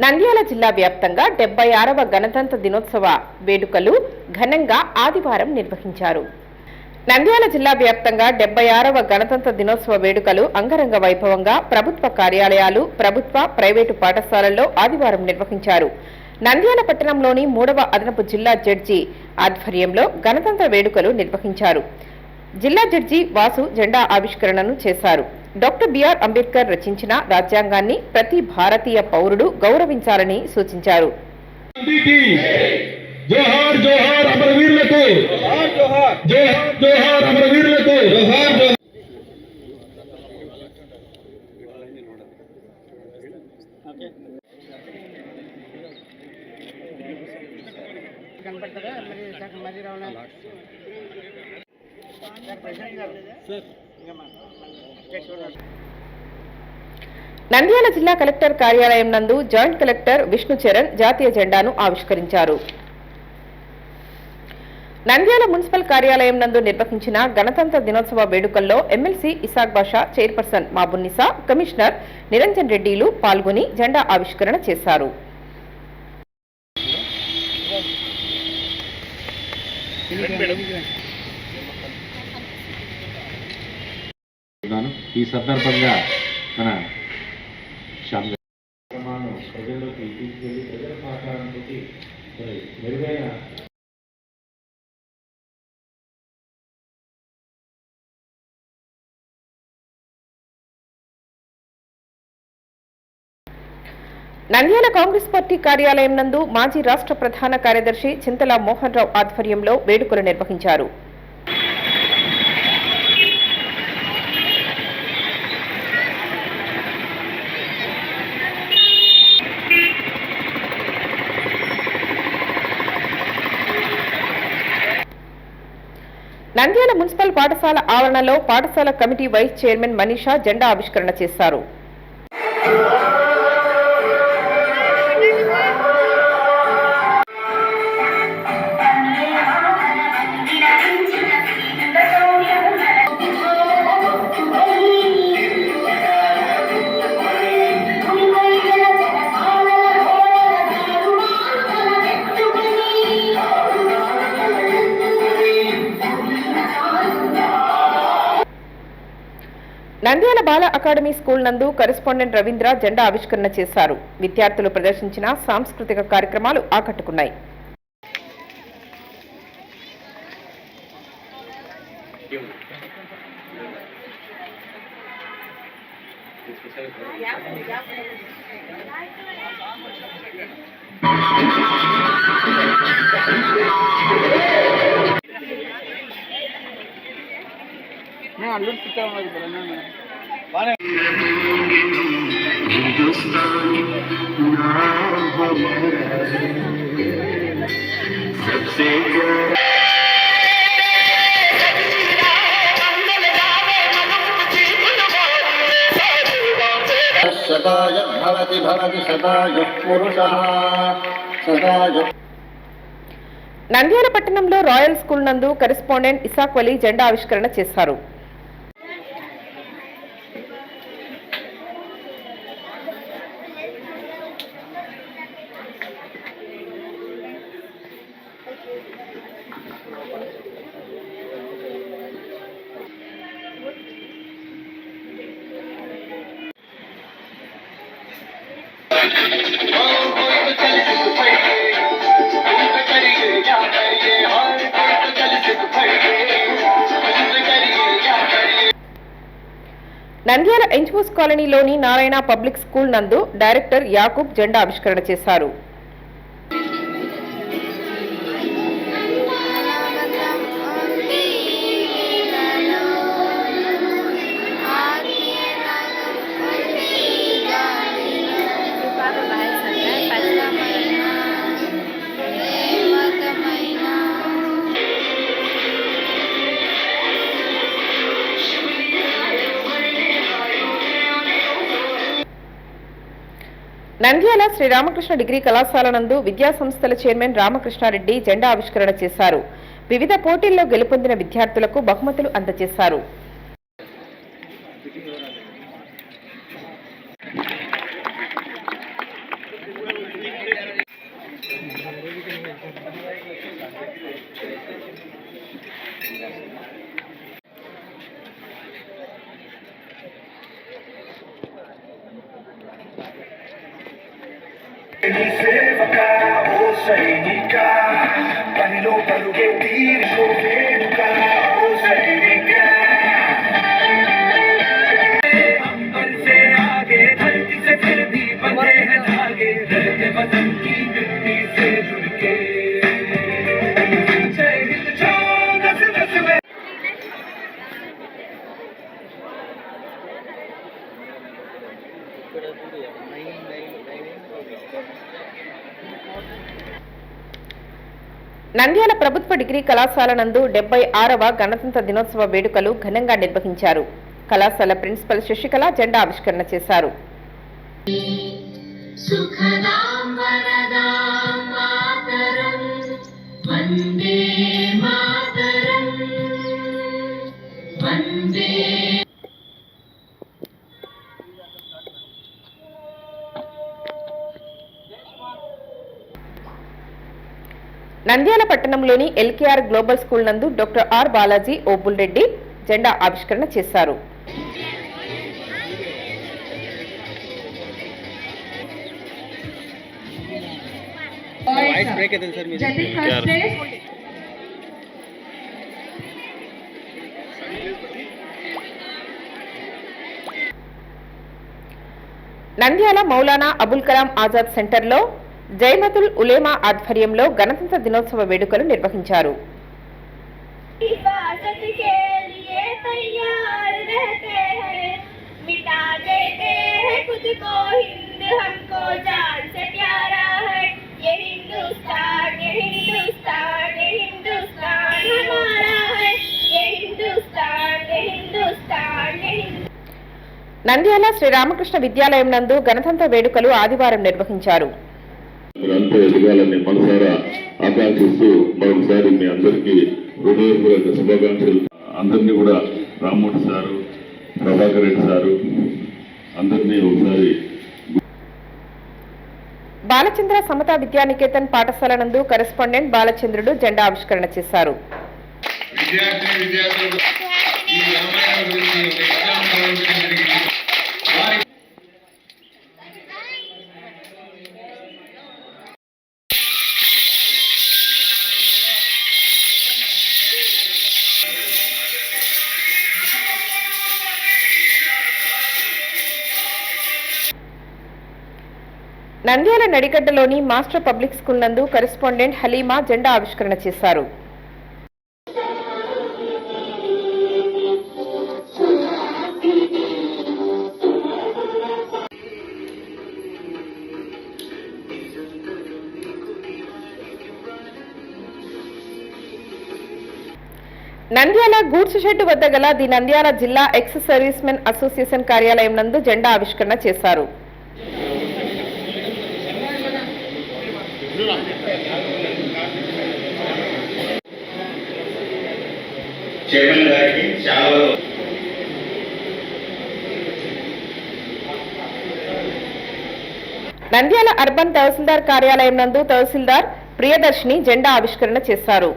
నంద్యాల జిల్లా వ్యాప్తంగా 76వ గణతంత్ర దినోత్సవ వేడుకలు ఘనంగా ఆదివారం నిర్వహించారు. నంద్యాల జిల్లా వ్యాప్తంగా 76వ గణతంత్ర దినోత్సవ వేడుకలు అంగరంగ వైభవంగా ప్రభుత్వ కార్యాలయాలు, ప్రభుత్వ, ప్రైవేటు పాఠశాలల్లో ఆదివారం నిర్వహించారు. నంద్యాల పట్టణంలోని 3వ అదనపు జిల్లా జడ్జి ఆధ్వర్యంలో గణతంత్ర వేడుకలు నిర్వహించారు. జిల్లా జడ్జి వాసు జెండా ఆవిష్కరణను చేశారు. డాక్టర్ బిఆర్ అంబేద్కర్ రచించిన రాజ్యాంగాన్ని ప్రతి భారతీయ పౌరుడు గౌరవించాలని సూచించారు. జోహార్ జోహార్ అమరవీరులకు, జోహార్ జోహార్ అమరవీరులకు, జోహార్. నంద్యాల జిల్లా కలెక్టర్ కార్యాలయం నందు జాయింట్ కలెక్టర్ విష్ణు చరణ్ జాతీయ జెండాను ఆవిష్కరించారు. నంద్యాల మున్సిపల్ కార్యాలయం నందు నిర్వహించిన గణతంత్ర దినోత్సవ వేడుకల్లో ఎమ్మెల్సీ ఇసాక్ బాషా, చైర్పర్సన్ మాబున్నిసా, కమిషనర్ నిరంజన్ రెడ్డిలు పాల్గొని జెండా ఆవిష్కరణ చేశారు. ఈ సందర్భంగా మన ప్రజల్లోకి తీసుకెళ్లి ప్రజల సహకారంతో మెరుగైన నంద్యాల కాంగ్రెస్ పార్టీ కార్యాలయం నందు మాజీ రాష్ట్ర ప్రధాన కార్యదర్శి చింతల మోహన్ రావు ఆధ్వర్యంలో వేడుకలు నిర్వహించారు. నంద్యాల మున్సిపల్ పాఠశాల ఆవరణలో పాఠశాల కమిటీ వైస్ చైర్మన్ మనీషా జెండా ఆవిష్కరణ చేశారు. నంద్యాల బాల అకాడమీ స్కూల్ నందు కరెస్పాండెంట్ రవీంద్ర జెండా ఆవిష్కరణ చేశారు. విద్యార్థులు ప్రదర్శించిన సాంస్కృతిక కార్యక్రమాలు ఆకట్టుకున్నాయి. నంద్యాల పట్టణంలో రాయల్ స్కూల్ నందు కరెస్పాండెంట్ ఇసాక్ వలీ జెండా ఆవిష్కరణ చేశారు. నంద్యాల ఎన్జిఓస్ కాలనీలోని నారాయణ పబ్లిక్ స్కూల్ నందు డైరెక్టర్ యాకూబ్ జెండా ఆవిష్కరణ చేశారు. నంద్యాల శ్రీ రామకృష్ణ డిగ్రీ కళాశాల నందు విద్యా సంస్థల చైర్మన్ రామకృష్ణారెడ్డి జెండా ఆవిష్కరణ చేశారు. వివిధ పోటీల్లో గెలుపొందిన విద్యార్థులకు బహుమతులు అందజేశారు. నంద్యాల ప్రభుత్వ డిగ్రీ కళాశాల నందు 76వ గణతంత్ర దినోత్సవ వేడుకలు ఘనంగా నిర్వహించారు. కళాశాల ప్రిన్సిపల్ శశికళ జెండా ఆవిష్కరణ చేశారు. నంద్యాల పట్టణంలోని ఎల్కేఆర్ గ్లోబల్ స్కూల్ నందు డాక్టర్ ఆర్ బాలాజీ ఓబుల్ రెడ్డి జెండా ఆవిష్కరణ చేశారు. నంద్యాల మౌలానా అబుల్ కలాం ఆజాద్ సెంటర్లో జైమతుల్ ఉలేమా ఆధ్వర్యంలో గణతంత్ర దినోత్సవ వేడుకలు నిర్వహించారు. నంద్యాల శ్రీరామకృష్ణ విద్యాలయం నందు గణతంత్ర వేడుకలు ఆదివారం నిర్వహించారు. మీరంతా ఎదగాలని మనసారా ఆకాంక్షిస్తూ మరొకసారి మీ అందరికీ హృదయపూర్వక శుభాకాంక్షలు. అందరినీ కూడా రామ్మూర్తి సారు, ప్రభాకర్ రెడ్డి సారు అందరినీ ఒకసారి బాలచంద్ర సమతా విద్యానికేతన్ పాఠశాల నందు కరెస్పాండెంట్ బాలచంద్రుడు జెండా ఆవిష్కరణ చేశారు. నంద్యాల నడిగడ్డలోని మాస్టర్ పబ్లిక్ స్కూల్ నందు కరెస్పాండెంట్ హలీమా జెండా ఆవిష్కరణ చేశారు. నంద్యాల గూడ్స్ షెడ్ వద్ద గల ది నంద్యాల జిల్లా ఎక్స్ సర్వీస్ మెన్ అసోసియేషన్ కార్యాలయం నందు జెండా ఆవిష్కరణ చేశారు. నంద్యాల అర్బన్ తహసీల్దార్ కార్యాలయం నందు తహసీల్దార్ ప్రియదర్శిని జెండా ఆవిష్కరణ చేశారు.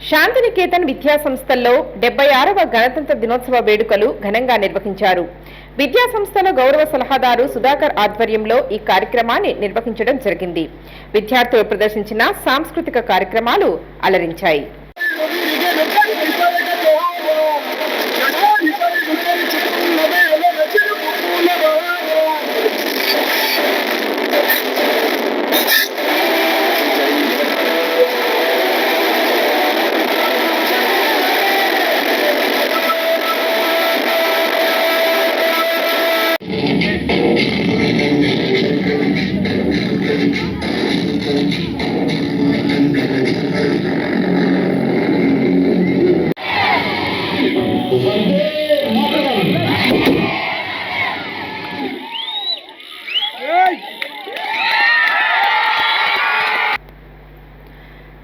శాంతినికేతన్ విద్యా సంస్థల్లో 76వ గణతంత్ర దినోత్సవ వేడుకలు ఘనంగా నిర్వహించారు. విద్యా సంస్థల గౌరవ సలహాదారు సుధాకర్ ఆధ్వర్యంలో ఈ కార్యక్రమాన్ని నిర్వహించడం జరిగింది. విద్యార్థులు ప్రదర్శించిన సాంస్కృతిక కార్యక్రమాలు అలరించాయి.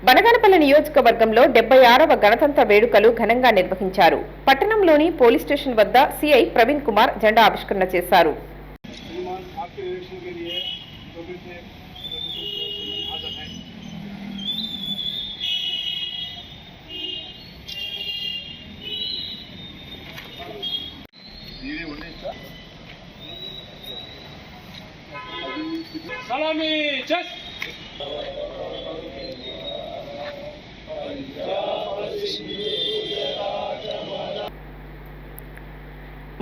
బనగానపల్లి నియోజకవర్గంలో 76వ గణతంత్ర వేడుకలు ఘనంగా నిర్వహించారు. పట్టణంలోని పోలీస్ స్టేషన్ వద్ద సిఐ ప్రవీణ్ కుమార్ జెండా ఆవిష్కరణ చేశారు. के निरीक्षण के लिए कोविड से हाजिर हैं। सलामी चेस्ट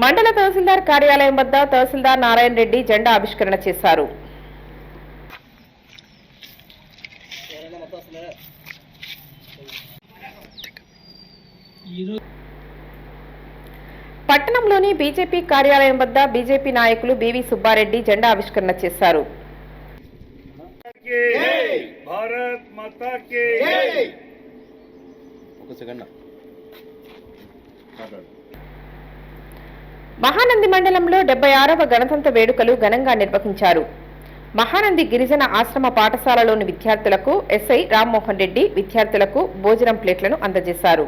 మండల తహసీల్దార్ కార్యాలయం వద్ద తహసీల్దార్ నారాయణ రెడ్డి జెండా ఆవిష్కరణ చేశారు. పట్టణంలోని బీజేపీ కార్యాలయం వద్ద బీజేపీ నాయకులు బివి సుబ్బారెడ్డి జెండా ఆవిష్కరణ చేశారు. భారత్ మాతా కి మహానంది మండలంలో 76వ గణతంత్ర వేడుకలు ఘనంగా నిర్వహించారు. మహానంది గిరిజన ఆశ్రమ పాఠశాలలోని విద్యార్థులకు ఎస్ఐ రామ్మోహన్ రెడ్డి విద్యార్థులకు భోజనం ప్లేట్లను అందజేశారు.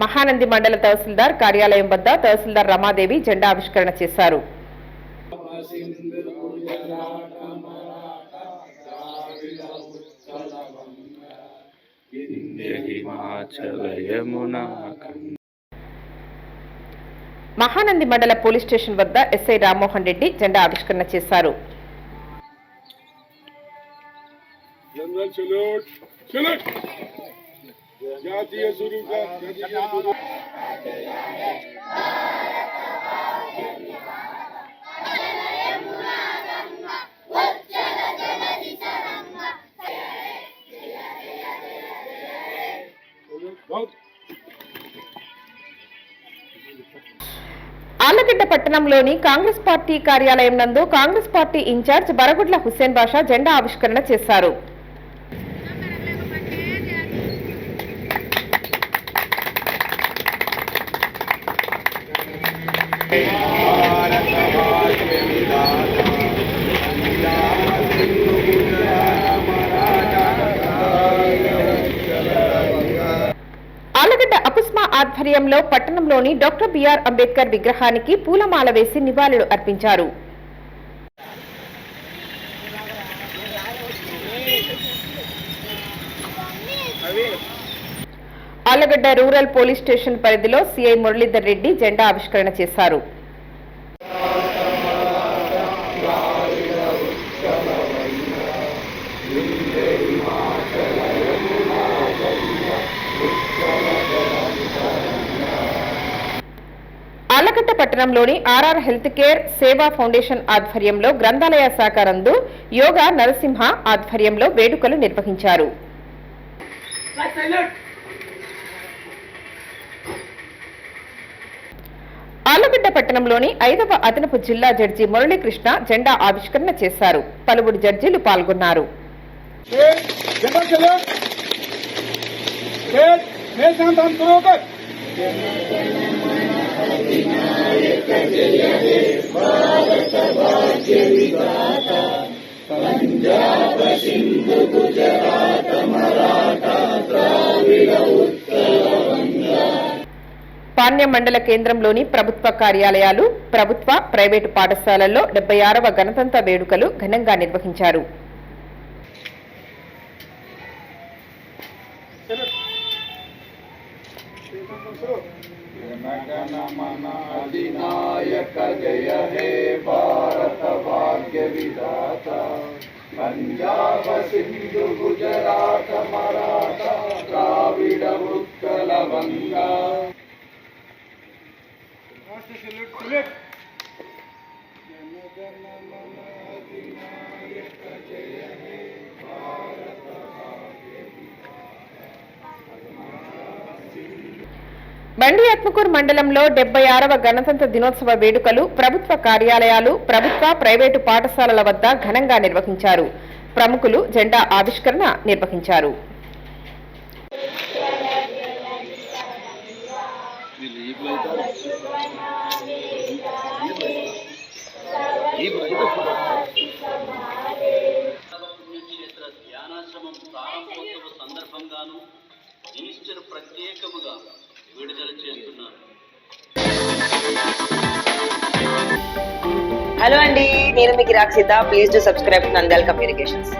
మహానంది మండల తహసీల్దార్ కార్యాలయం వద్ద తహసీల్దార్ రమాదేవి జెండా ఆవిష్కరణ చేశారు. మహానంది మండల పోలీస్ స్టేషన్ వద్ద ఎస్ఐ రామ్మోహన్ రెడ్డి జెండా ఆవిష్కరణ చేశారు. ఆళ్లగడ్డ పట్టణంలోని కాంగ్రెస్ పార్టీ కార్యాలయం నందు కాంగ్రెస్ పార్టీ ఇన్ఛార్జ్ బరగుడ్ల హుస్సేన్ బాషా జెండా ఆవిష్కరణ చేశారు. ఆళ్లగడ్డ అకుస్మా ఆధ్వర్యంలో పట్టణంలోని డాక్టర్ బిఆర్ అంబేద్కర్ విగ్రహానికి పూలమాల వేసి నివాళులు అర్పించారు. ఆళ్లగడ్డ రూరల్ పోలీస్ స్టేషన్ పరిధిలో సిఐ మురళీధర్ రెడ్డి జెండా ఆవిష్కరణ చేశారు. ఆళ్లగడ్డ పట్టణంలోని ఆర్ఆర్ హెల్త్ కేర్ సేవా ఫౌండేషన్ ఆధ్వర్యంలో గ్రంథాలయ శాఖ నందు యోగా నరసింహ ఆధ్వర్యంలో వేడుకలు నిర్వహించారు. ఆళ్లగడ్డ పట్టణంలోని 5వ అదనపు జిల్లా జడ్జి మురళీకృష్ణ జెండా ఆవిష్కరణ చేశారు. పలువురు జడ్జీలు పాల్గొన్నారు. పాణ్యం మండల కేంద్రంలోని ప్రభుత్వ కార్యాలయాలు, ప్రభుత్వ, ప్రైవేటు పాఠశాలల్లో 76వ గణతంత్ర వేడుకలు ఘనంగా నిర్వహించారు. అధినాయక జయ హే భారత భాగ్య విధాత పంజాబ సింధు గుజరాత మరాఠ ద్రావిడ ఉత్కల వంగా. బండి ఆత్మకూరు మండలంలో 76వ గణతంత్ర దినోత్సవ వేడుకలు ప్రభుత్వ కార్యాలయాలు, ప్రభుత్వ, ప్రైవేటు పాఠశాలల వద్ద ఘనంగా నిర్వహించారు. ప్రముఖులు జెండా ఆవిష్కరణ నిర్వహించారు. పుణ్యక్షేత్ర ధ్యానాశ్రమ హలో అండి, నేను మీకు Rakshitha. Please to subscribe Nandyal communications.